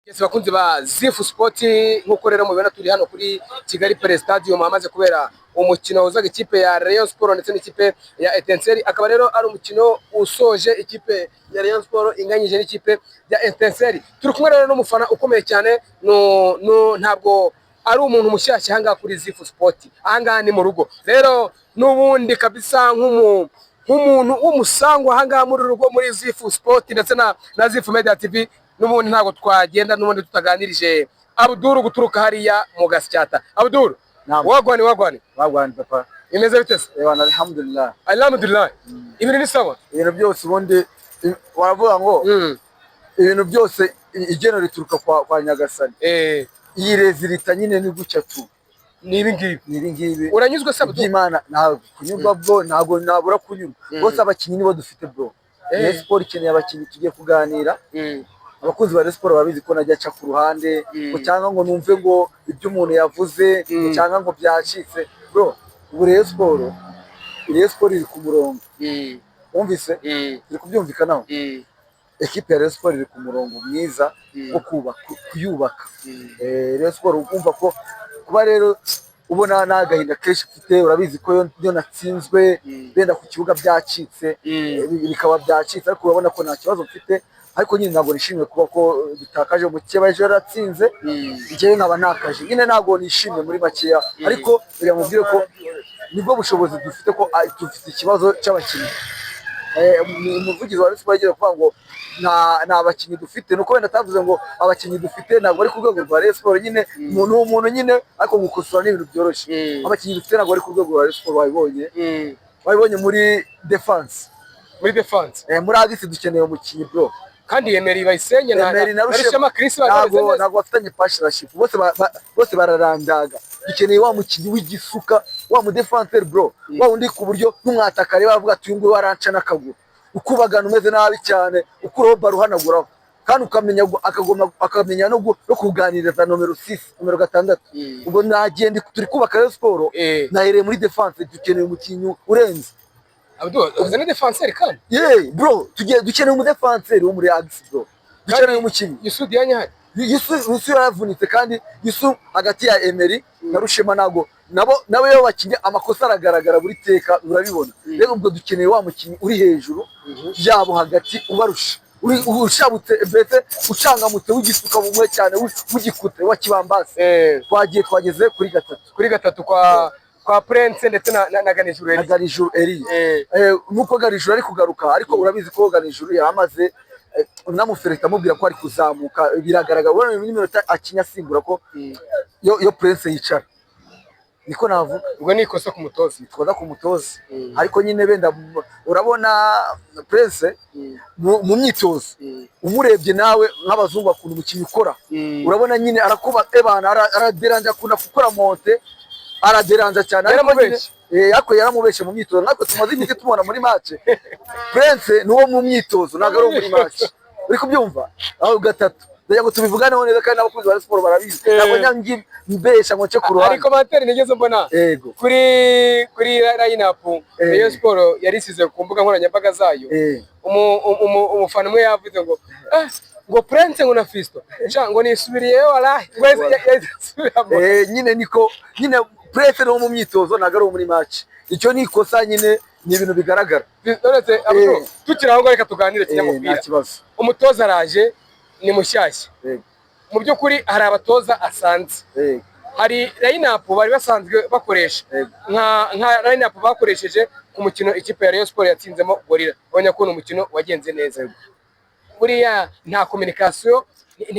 Yes, bakunzi ba Zifu Sport nkuko rero mubona turi hano kuri Kigali Pele Stadium hamaze kubera umukino uzaga ikipe ya Rayon Sport ndetse n'ikipe ya Etincelle. Akaba rero ari umukino usoje ikipe ya Rayon Sport inganyije n'ikipe ya Etincelle. Turi kumwe rero n'umufana ukomeye cyane ntabwo ari umuntu mushyashya hanga kuri Zifu Sport. Ahanga ni mu rugo. Rero nubundi kabisa nk'umuntu w'umusangwa hanga muri rugo muri Zifu Sport ndetse na Zifu Media TV. Nubundi ntabwo twagenda nubundi tutaganirije Abdul guturuka hariya mu Gasyata. Abdul, wagwani papa. Imeze bite se? Alhamdulillah. Alhamdulillah. Ibintu ni sawa? Ibintu byose ubundi waravuga ngo ibintu byose igeno rituruka kwa Nyagasani. Iyi rezilita nyine ni gucya tu. Ni ibi ngibi. Uranyuzwe se Abdul? Imana ntabwo kunyurwa bwo ntabwo nabura kunyurwa. Bose abakinyi nibo dufite bro. Sport ikeneye abakinyi tugiye kuganira. Abakunzi ba Sport babizi ko najya aca ku ruhande cyangwa ngo numve ngo ibyo umuntu yavuze cyangwa ngo byacitse bro. Ubu Rayon Sport iri ku murongo. Wumvise iri kubyumvikanaho. Equipe ya Rayon Sport iri ku murongo mwiza wo kuyubaka. Rayon Sport ukumva ko kuba rero ubona nagahinda kenshi mfite, urabizi ko yo natsinzwe benda ku kibuga byacitse bikaba byacitse, ariko urabona ko nta kibazo mfite. Ariko nyine ntabwo nishimye kuba ko bitakaje mu kiba ejo yaratsinze njyewe nkaba nakaje nyine ntabwo nishimye muri makeya, ariko biramubwire ko nibwo bushobozi dufite ko dufite ikibazo cy'abakinnyi. Umuvugizi wa Rayon agira kuvuga ngo nta bakinnyi dufite, nuko wenda atavuze ngo abakinnyi dufite ntabwo ari ku rwego rwa Rayon Sport nyine umuntu nyine, ariko gukosora n'ibintu byoroshye. Abakinnyi dufite ntabwo ari ku rwego rwa Rayon Sport. Wabibonye muri defense muri Agisi dukeneye umukinnyi bro, kandi Emery Bayisenye na Rushema Chris ntabwo bafitanye partnership, bose bararandaga. Dukeneye wa mukinnyi w'igisuka, wa mu defenseur bro, wa undi ku buryo n'umwatakare bavuga ati ngo waranca nakaguru ukubagana umeze nabi cyane, ukuraho baro hanaguraho, kandi akamenya no kuganiriza nomero 6 nomero 6. Ubwo nagende turi kubaka Rayon Sport nahereye muri defense. Dukeneye umukinnyi urenze Abdul, uzane defenseur kandi bro, dukeneye umu defenseur wo muri Agisi bro. Dukeneye umukinnyi Yusu Dianya hari Yusu yaravunitse, kandi Yusu hagati ya Emery na Rushema nabo yo bakinye amakosa aragaragara buri teka urabibona. Rero ubwo dukeneye wa mukinnyi uri hejuru yabo hagati ubarusha, ushabutse mbese ucangamutse w'igisuka bumwe cyane w'igikute wa kibambasi. Twageze kuri gatatu kwa Prince ndetse na Ganijuru Eri. Nuko Ganijuru ari kugaruka, ariko urabizi ko Ganijuru yamaze namufereta amubwira ko ari kuzamuka, biragaragara ubona n'iminota akinya simbura ko yo Prince yicara. Niko navuga ubwo nikosa ku mutozi, ariko nyine benda urabona Prince mu myitozo umurebye nawe nk'abazungu akunda umukinnyi ukora, urabona nyine arakuba araderanja akunda gukora monte, araderanja cyane, ariko yaramubeshe mu myitozo. Natwe tumaze imiti tumubona muri match. Prince nuwo mu myitozo ntabwo ari muri match, uri kubyumva aho gatatu. Ndagira ngo tubivuganeho neza, kandi abakunzi ba Sport barabizi. Ntabwo nyangi mbesha ngo nce ku ruhande. Ariko commentaire nigeze mbona kuri line-up Rayon Sport yarisize ku mbuga nkoranyambaga zayo, umufana umwe yavuze ngo Prince ngo na Fisto ngo nisubiriyeyo walahi nyine niko nyine Prince no mu myitozo ntabwo ari muri match. Icyo ni ikosa nyine, ni ibintu bigaragara. Uretse Abdul, tukiraho ngo reka tuganire kinyamupira. Umutoza araje ni mushyashya, mu by'ukuri hari abatoza asanze, hari line-up bari basanzwe bakoresha nka line-up bakoresheje ku mukino ikipe ya Rayon Sport yatsinzemo Gorilla. Ubonye ko umukino wagenze neza. Buriya nta communication,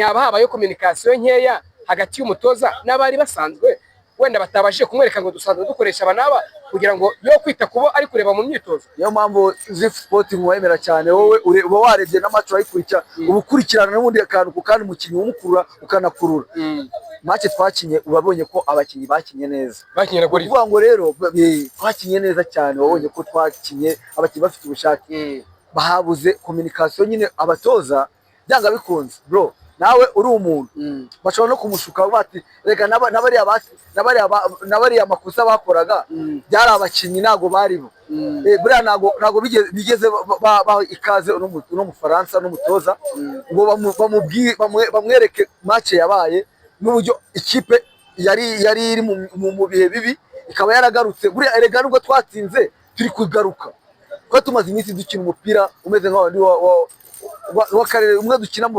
habayo communication nkeya hagati y'umutoza n'abari basanzwe, wenda batabashije kumwereka ngo dusanzwe dukoresha abanaba kugira ngo yo kwita kubo ari kureba mu myitozo. Niyo mpamvu Zifu Sport mwemera cyane, wowe uba warebye n'amacu ayikurikira, ubukurikirana n'ubundi akantu kandi umukinnyi umukurura ukanakurura. Match twakinye ubabonye ko abakinnyi bakinye neza, kuvuga ngo rero twakinye neza cyane. Wabonye ko twakinye abakinnyi bafite ubushake, bahabuze communication nyine abatoza byanga bikunze bro. nawe uri umuntu bashobora no kumushuka bati reka nabariya makosa bakoraga byari abakinnyi ntago baribo buriya ntago bigeze ikaze no Mufaransa n'umutoza ngo bamwereke match yabaye n'uburyo ikipe yari iri mu bihe bibi ikaba yaragarutse buriya erega nubwo twatsinze turi kugaruka ko tumaze iminsi dukina umupira umeze nk'abandi wakarere umwe dukina mu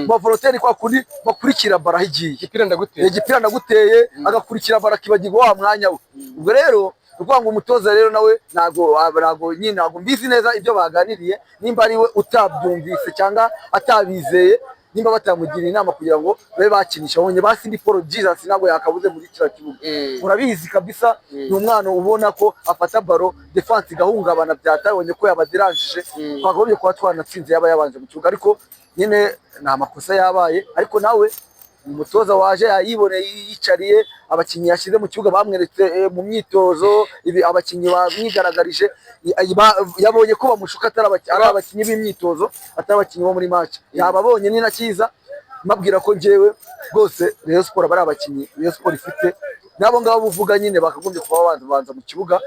bavolonteri kwa kundi bakurikira baraho igiye igipira ndaguteye agakurikira barakibagirwa wa mwanya we ubwo rero ukuvuga ngo umutoza rero nawe ntago mbizi neza ibyo baganiriye nimba ari we utabyumvise cyangwa atabizeye nimba batamugira inama kugira ngo babe bakinisha bonye basi ndi Paul Jesus ntabwo yakabuze muri kira kibuga urabizi kabisa ni umwana ubona ko afata baro defense igahungabana byatabonye ko yabadirangije twagomye kuba twanatsinze yaba yabanje mu kibuga ariko nyine nta makosa yabaye ariko nawe umutoza waje yayiboneye yicariye abakinnyi yashize mu kibuga bamweretse mu myitozo ibi abakinnyi bamwigaragarije yabonye ko bamushuka atari abakinnyi b'imyitozo atari abakinnyi bo muri match yababonye ni nakiza mabwira ko njyewe rwose Rayon Sport bari abakinnyi Rayon Sport ifite nabo ngabo buvuga nyine bakagombye kuba banza mu kibuga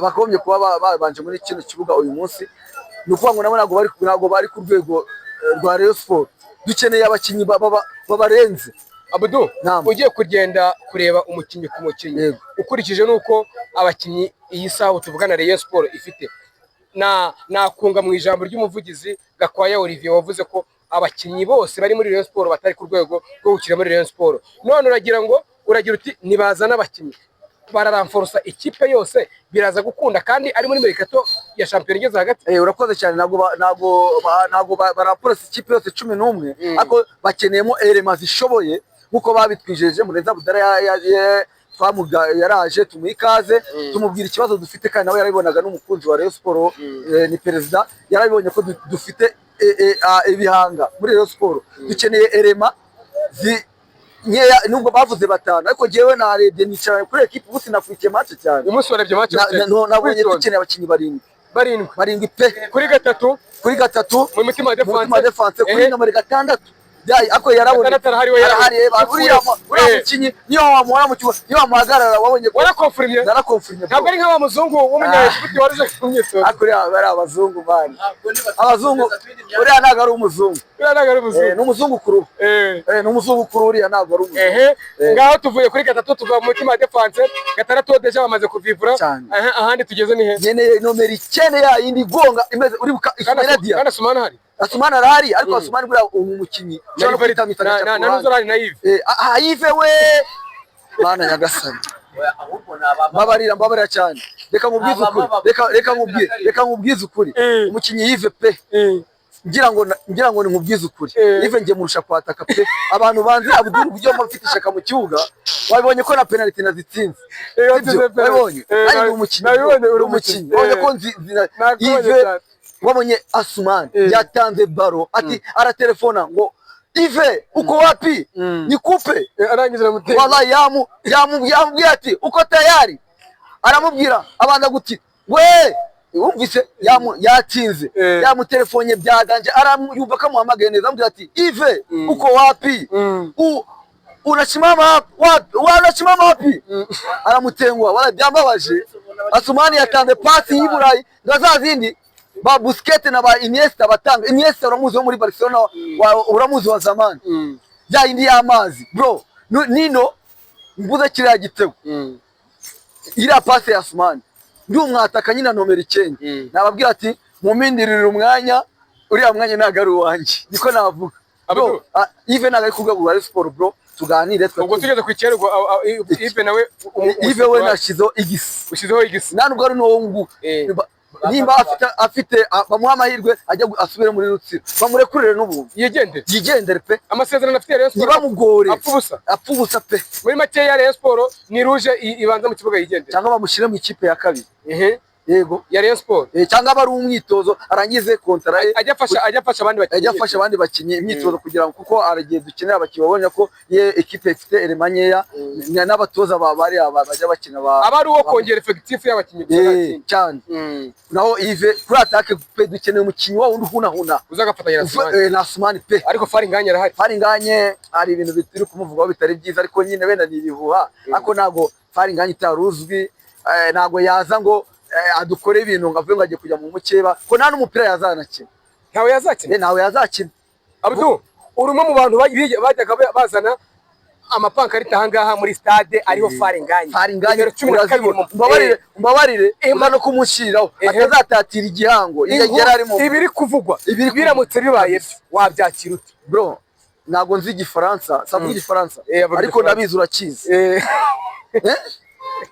bakagombye kuba babanje muri kino kibuga uyu munsi ni ukuvuga ngo nabo ntabwo bari ku rwego rwa Rayon Sport dukeneye abakinnyi babarenze. Abdou ugiye kugenda kureba umukinnyi ku mukinnyi ukurikije nuko abakinnyi iyi saha tuvugana Rayon Sport ifite nakunga mu ijambo ry'umuvugizi Gakwaya Olivier wavuze ko abakinnyi bose bari muri Rayon Sport batari ku rwego rwo gukina muri Rayon Sport none uragira uti nibazana abakinnyi bararamforosa ikipe yose biraza gukunda kandi ari muri merikato ya champion igeze hagati urakoze cyane nago baramporosa ikipe yose 11 ariko bakeneyemo elema zishoboye nkuko babitwijeje Murenza Budara yaraje tumwikaze tumubwira ikibazo dufite kandi nawe yarabibonaga n'umukunzi wa Rayon Sport ni perezida yarabibonye ko dufite ibihanga muri Rayon Sport dukeneye elema nyeya nubwo bavuze batanu ariko jewe narebye nicara kuri equipe ubusi nakurikiye match cyane umunsi warebye match nabonye dukeneye abakinnyi barindwi pe kuri gatatu mu mutima defense kuri nomero 6 ako yarabonye uriya mukinyi niyo wamuhora mu kigo niyo wamuhagarara wabonye ko narakonfirmye ntabwo ari nk'aba muzungu w'umunyeshuri waruje kumyitozo akuri bari abazungu bani abazungu uriya ntabwo ari umuzungu ni umuzungu kuru ni umuzungu kuru uriya ntabwo ari umuzungu ngaho tuvuye kuri gatatu tuva mu mutima defense gatandatu deja bamaze kuvivura ahandi tugeze ni he nyene nomero 9 ya indi gonga imeze uri Ismaila kana Sumana hari Asumana arahari ariko Asumana buriya umukinnyi na Nuzarani na Yves we bana nyagasani mbabarira cyane reka nkubwize ukuri umukinnyi Yves pe ngira ngo nkubwize ukuri Yves ngiye murusha kwataka pe abantu banze Abdul buryo mafite ishaka mu kibuga wabonye ko na penalty nazitsinze wabonye ari umukinnyi wabonye ko Yves wabonye Asumani yatanze baro ati aratelefona ngo Yves uko wapi nikupe arangiza mutego wallahi yamubwiye ati uko tayari aramubwira abanza guti we wumvise yatinze yamutelefonye byaganje aramuyumva kamuhamagaye neza amubwira ati Yves uko wapi unasimama wapi aramutengwa wala byambabaje Asumani yatanze pasi y'Iburayi ngazazindi ba Busquets na ba Iniesta batanga Iniesta uramuzi wo muri Barcelona uramuzi wa zamani ya indi y'amazi bro nino mbuze kiriya gitego iriya pasi ya Asumani ndi umwataka nyina nomero 9 nababwira ati mumindirira umwanya uriya mwanya ntago ari uwanjye niko navuga Yves ntago ari kurwego rwa Sport bro tuganire ubwo tugeze kwicerwa Yves nawe Yves we nashizeho igisi nubwo ari no ngo nimba afite bamuha amahirwe ajya asubire muri Rutsiro bamurekurire n'ubuntu yigendere pe amasezerano afite Rayon Sport bamugore apfubusa pe muri make ya Rayon Sport ni ruje ibanza mu kibuga yigendere cyangwa bamushyire mu ikipe ya kabiri yego ya Rayon Sport cyangwa bari umwitozo arangize kontara ajya afasha abandi bakinnyi imyitozo kugira ngo kuko aragiye dukenera abakinnyi babonye ko ye equipe ifite elema nkeya n'abatoza bari bajya bakina aba ari uwo kongera effectif y'abakinnyi cyane naho Yves kuri attaque pe dukeneye umukinnyi wa wundi hunahuna uzagafatanya na Asumani pe ariko Faringanye arahari. Faringanye hari ibintu bitiri kumuvugaho bitari byiza ariko nyine benda nibihuha ariko nago Faringanye itaruzwi nago yaza ngo adukore ibintu ngavuye ngo agiye kujya mu mukeba ko nta n'umupira yazanakina ntawe yazakina. Abdu urumwe mu bantu bajyaga bazana amapankarita ahangaha muri stade ariho Faringanye mbabarire no kumushyiriraho atazatatira igihango ibiri kuvugwa biramutse bibaye wabyakira ute bro? Ntabwo nzi igifaransa savuga igifaransa ariko nabizi urakizi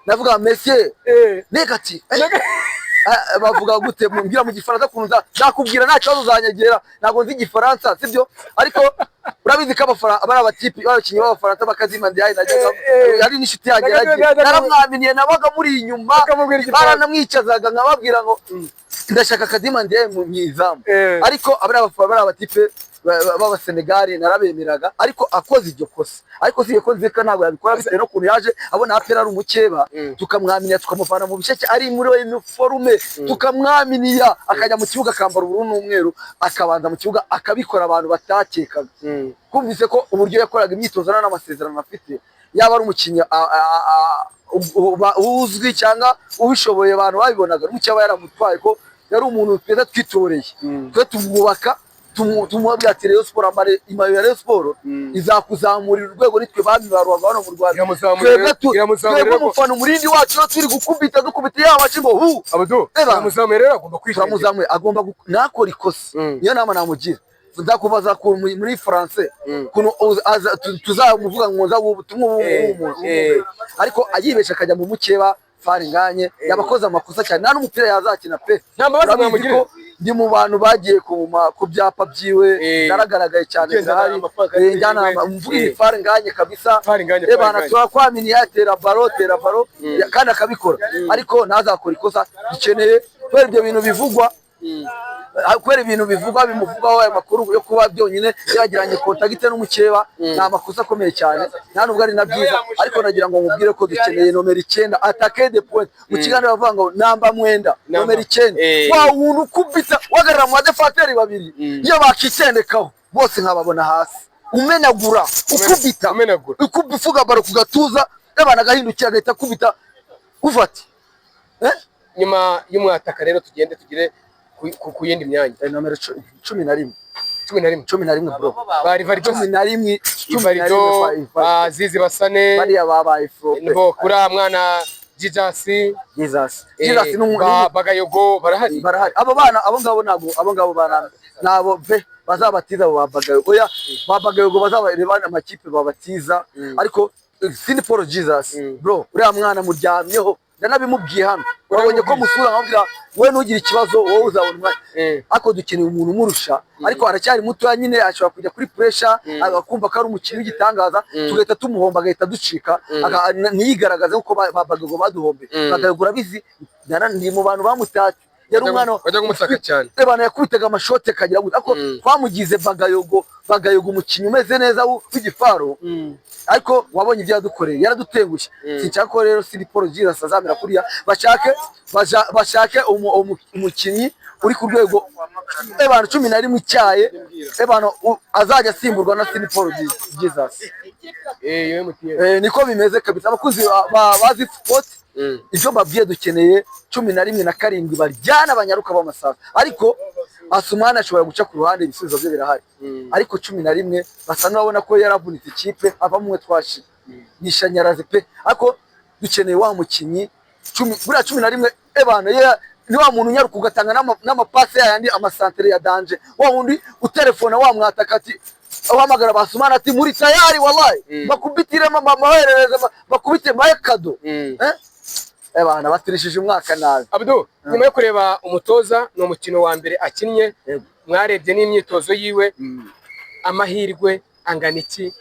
navuga monsieur negative bavuga gute mbwira mu gifaransa kunza nakubwira nta kibazo uzanyegera ntabwo nzi igifaransa sibyo ariko urabizi ko abari abatipi babakinnyi b'abafaransa bakazima ndiyaye najyaga ari n'inshuti yanjye naramwaminiye nabaga muri inyuma baranamwicazaga nkababwira ngo ndashaka Kadima ndiyaye mu myizamu ariko abari abatipe b'abasenegali narabemeraga ariko akoze iryo kosa ariko si yakoze ko ntabwo yabikora bitewe no kuntu yaje abona apera ari umukeba tukamwaminiya tukamuvana mu bisheke ari muri uniforme tukamwaminiya akajya mu kibuga akambara ubururu n'umweru akabanza mu kibuga akabikora abantu batakekaga kumvise ko uburyo yakoraga imyitozo n'amasezerano afite yaba ari umukinnyi uzwi cyangwa ubishoboye abantu babibonaga n'umucyaba yaramutwaye ko yari umuntu tweza twitoreye twe tumwubaka tumubwira ati Rayon Sport imayo ya Rayon Sport izakuzamurira urwego nitwe babibaruwaga hano mu Rwanda twebwe umufana umurindi wacu turi gukubita dukubita yabaci ngo hu iramuzamuye agomba kwishima agomba nakora ikosa niyo nama namugira ndakubaza muri France kuno tuzamuvuga ngo nza ubutumwa ariko ayibesha akajya mu mukeba Faringanye yabakoze amakosa cyane nta n'umupira yazakina pe ntambabaza mwamugirira ndi mu bantu bagiye ku byapa byiwe naragaragaye cyane ndahari njyana mvuga Faringanye kabisa bana twakwaminiye atera baro kandi akabikora ariko ntazakora ikosa dukeneye kubera ibyo bintu bivugwa kubera ibintu bimuvugaho aya makuru yo kuba byonyine yagiranye kontagite n'umukeba ni amakosa akomeye cyane nta nubwo ari na byiza ariko nagira ngo nkubwire ko dukeneye nomero 9 attaque de point mu kiganiro bavuga ngo namba mwenda nomero 9 wa wuntu kubita wagarara mu badefateri babiri iyo bakitendekaho bose nkababona hasi umenagura ukubita ukubifuga baro kugatuza ebana gahindukira agahita kubita uvati nyuma y'umwataka rero tugende tugire ku yindi myanya nomero 11 bro bari 11 Azizi Basane bariya babaye frope ngo kuri mwana Jesus Bagayogo barahari abo bana abo ngabo bana nabo be bazabatiza babagayogo oya babagayogo bazabarebana amakipe babatiza ariko Sini Paul Jesus bro uriya mwana muryamyeho ndanabimubwiye hano urabonye ko musura nkabwira we nugira ikibazo wowe uzabona umwanya ako dukeneye umuntu umurusha ariko aracyari muto nyine ashobora kujya kuri pressure agakumva ko ari umukino w'igitangaza tugahita tumuhomba agahita ducika ntiyigaragaze nkuko babagago baduhombe bagagura bizi ndi mu bantu bamutata yari umwana bajya kumutaka cyane ebana yakubitaga amashote kagira gute ako twamugize bagayogo umukinnyi umeze neza w'igifaro ariko wabonye ibyo yadukoreye yaradutengushye sinshaka ko rero Sini Paul Jesus azamera kuriya bashake umukinnyi uri ku rwego ebana 11 icyaye ebana azajya asimburwa na Sini Paul Jesus niko bimeze kabisa abakuzi bazi sport ibyo mbabwiye dukeneye 11 na 7 baryana abanyaruka b'amasaha ariko Asumani ashobora guca ku ruhande ibisubizo bye birahari ariko 11 basa nabona ko yaravunitse ikipe avamwe twashi nishanyaraze pe ariko dukeneye wa mukinyi 11 ebana ni wa muntu nyaruka ugatanga n'amapase yandi amasantere ya danger wa wundi utelefona wa mwatakati ahamagara Basumani ati muri tayari wallahi bakubitire maherereza bakubite mayekado ebana batirishije umwaka nabi Abdu nyuma yo kureba umutoza no mukino wa mbere akinnye mwarebye n'imyitozo yiwe amahirwe angana iki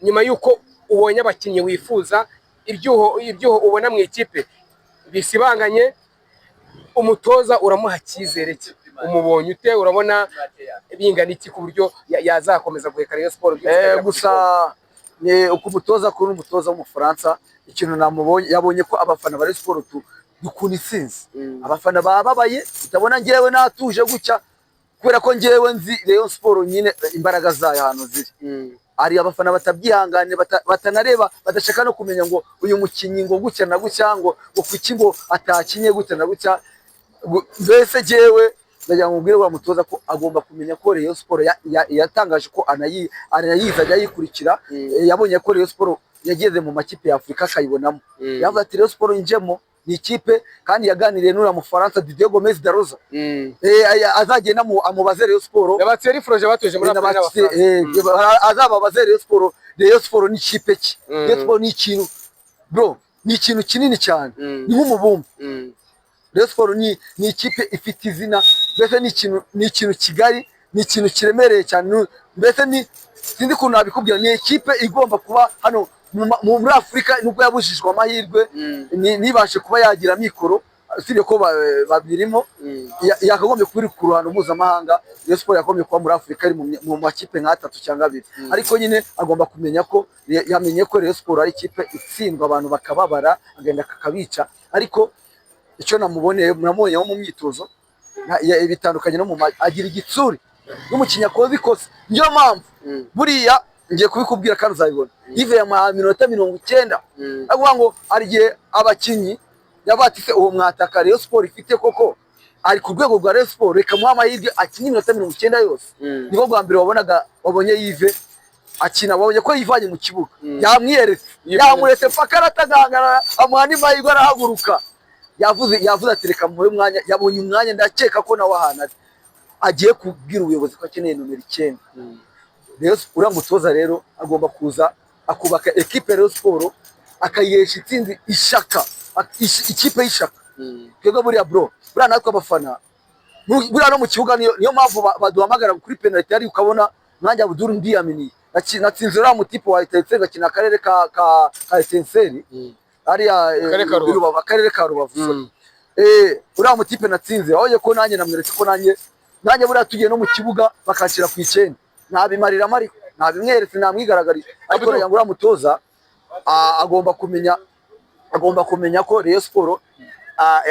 nyuma yuko ubonye abakinnyi wifuza ibyuho ubona mu ikipe bisibanganye umutoza uramuha cyizere ki? Umubonye ute? Urabona bingana iki ku buryo yazakomeza guheka Rayon Sport? Gusa uko umutoza kuri umutoza w'umufaransa, ikintu namubonye yabonye ko abafana ba Rayon Sport dukunda intsinzi. Abafana bababaye, utabona ngewe natuje gutya kubera ko ngewe nzi Rayon Sport nyine imbaraga zayo hano ziri. Ari abafana batabyihangane, batanareba, badashaka no kumenya ngo uyu mukinyi ngo gutya na gutya, ngo kuki ngo atakinye gutya na gutya. Mbese jewe ndagira ngo ubwire wa mutoza ko agomba kumenya ko Rayon Sport yatangaje ko anayiza ajya yikurikira. Yabonye ko Rayon Sport yageze mu makipe ya Afrika akayibonamo. Yavuze ati Rayon Sport njemo ni ikipe, kandi yaganiriye n'ura mu Faransa Didier Gomez Daroza. Azagenda amubaze Rayon Sport. Yabatseri Froje batoje muri Afrika. Azababaze Rayon Sport. Rayon Sport ni ikipe ki? Rayon Sport ni ikintu bro, ni ikintu kinini cyane. Ni nk'umubumbe. Rayon Sport ni ikipe ifite izina, mbese ni ikintu kigari, ni ikintu kiremereye cyane. Mbese sindi kuntu nabikubwira, ni ikipe igomba kuba hano muri Afrika, nubwo yabujijwe amahirwe nibashe kuba yagira mikoro, usibye ko babirimo, yakagombye kuba ku ruhando mpuzamahanga. Rayon Sport yagombye kuba muri Afrika iri mu makipe nka 3 cyangwa 2, ariko nyine agomba kumenya ko yamenye ko Rayon Sport ari ikipe itsindwa abantu bakababara, agenda kakabica. Ariko icyo namuboneye mu myitozo bitandukanye no agira igitsuri n'umukinnyi akoze ikosa. Niyo mpamvu buriya ngiye kubikubwira kandi uzabibona, ive ya minota 90 avuga ngo arigiye abakinyi yabatise uwo mwataka Rayon Sport ifite koko ari ku rwego rwa Rayon Sport, reka muha amahirwe akinye minota 90 yose. Niko bwa mbere wabonye Yves akina, wabonye ko yivanye mu kibuga, yamuretse paka aratagangara, amuha n'amahirwe arahaguruka. Yavuze ati reka muhe umwanya, yabonye umwanya, ndakeka ko nawe ahantu agiye kubwira ubuyobozi ko akeneye nomero 9. Uriya mutoza rero agomba kuza akubaka ekipe Rayon Sport, akayesha itsinzi ishaka, ikipe y'ishaka. Twebwe buriya bro, buriya natwe abafana buriya no mu kibuga, niyo mpamvu baduhamagara kuri penalty, ari ukabona nanjye Abdul Ndiyamini natsinze uriya mutipe wa Etincelle gakina akarere ka Etincelle, ariya akarere ka Rubavu. Uriya mutipe natsinze, waje ko nanjye namweretse ko nanjye buriya tugiye no mu kibuga bakashira ku 9, nabimarira mariko nabimweretse, namwigaragariza. Ariko ngo uriya mutoza agomba kumenya ko Rayon Sport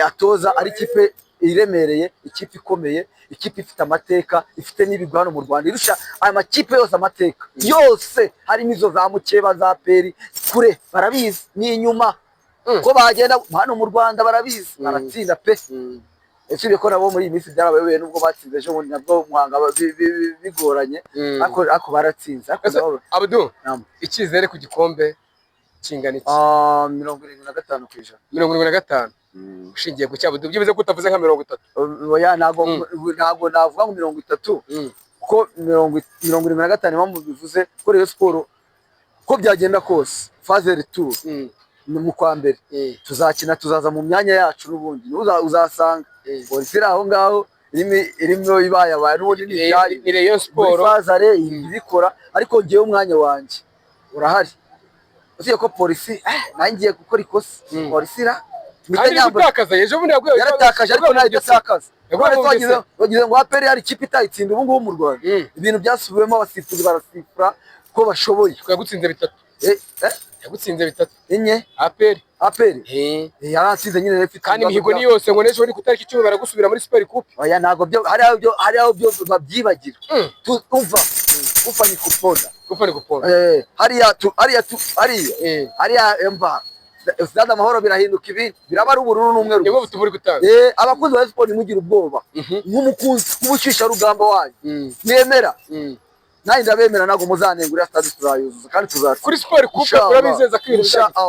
atoza ari ikipe iremereye, ikipe ikomeye, ikipe ifite amateka, ifite n'ibigwi hano mu Rwanda, irusha aya makipe yose amateka yose, harimo izo za Mukeba, za Peri kure barabizi, ni inyuma ko bagenda hano mu Rwanda barabizi, baratsinda pe. Usibye ko nabo muri iyi minsi byarabayoboye, nubwo batsinze ejo bundi nabwo Muhanga bigoranye, ariko baratsinze. Abdou, icyizere ku gikombe kingana iki? 75%. 75%. Ushingiye ku cyabo byibuze ko utavuze nka 30. Oya, ntago navuga ngo 30, kuko 75 impamvu bivuze ko Rayon Sport ko byagenda kose phase retour mu kwa mbere tuzakina, tuzaza mu myanya yacu, n'ubundi uzasanga polisi aho ngaho irimo ibayabaye, n'ubundi ni Rayon Sport phase ibikora. Ariko ngiye umwanya wanjye urahari, usiye ko polisi nangiye gukora ikosa, polisi kandi gutakaza ejo bundi yaratakaje, ariko nta ibyo takaza. Wagize ngo APR hari ikipe itayitsinda ubu ngubu mu Rwanda, ibintu byasubiwemo, abasifuzi barasifura ko bashoboye. Yagutsinze 3. Yagutsinze 3 enye APR yaratsinze nyine refite, kandi imihigo ni yose ngo nejo ni kutariki 10 baragusubira muri Super Coupe. Oya, ntago byo hari aho byo babyibagira. Umva ni kuponda hariya emba Stade Amahoro birahinduka, ibi biraba ari ubururu n'umweru. Nibo butuburi gutanga. Abakunzi ba Sport mugira ubwoba, nk'umukunzi kubucisha rugamba wanyu nemera, nanjye ndabemera, ntago muzanengura, stade tuzayuzuza kandi tuzatsinda kuri Super Coupe. Turabizeza ko ibintu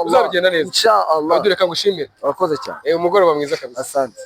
bizabigenda neza. Inshallah. Abdou, reka ngushimire, urakoze cyane. Umugoroba mwiza kabisa. Asante.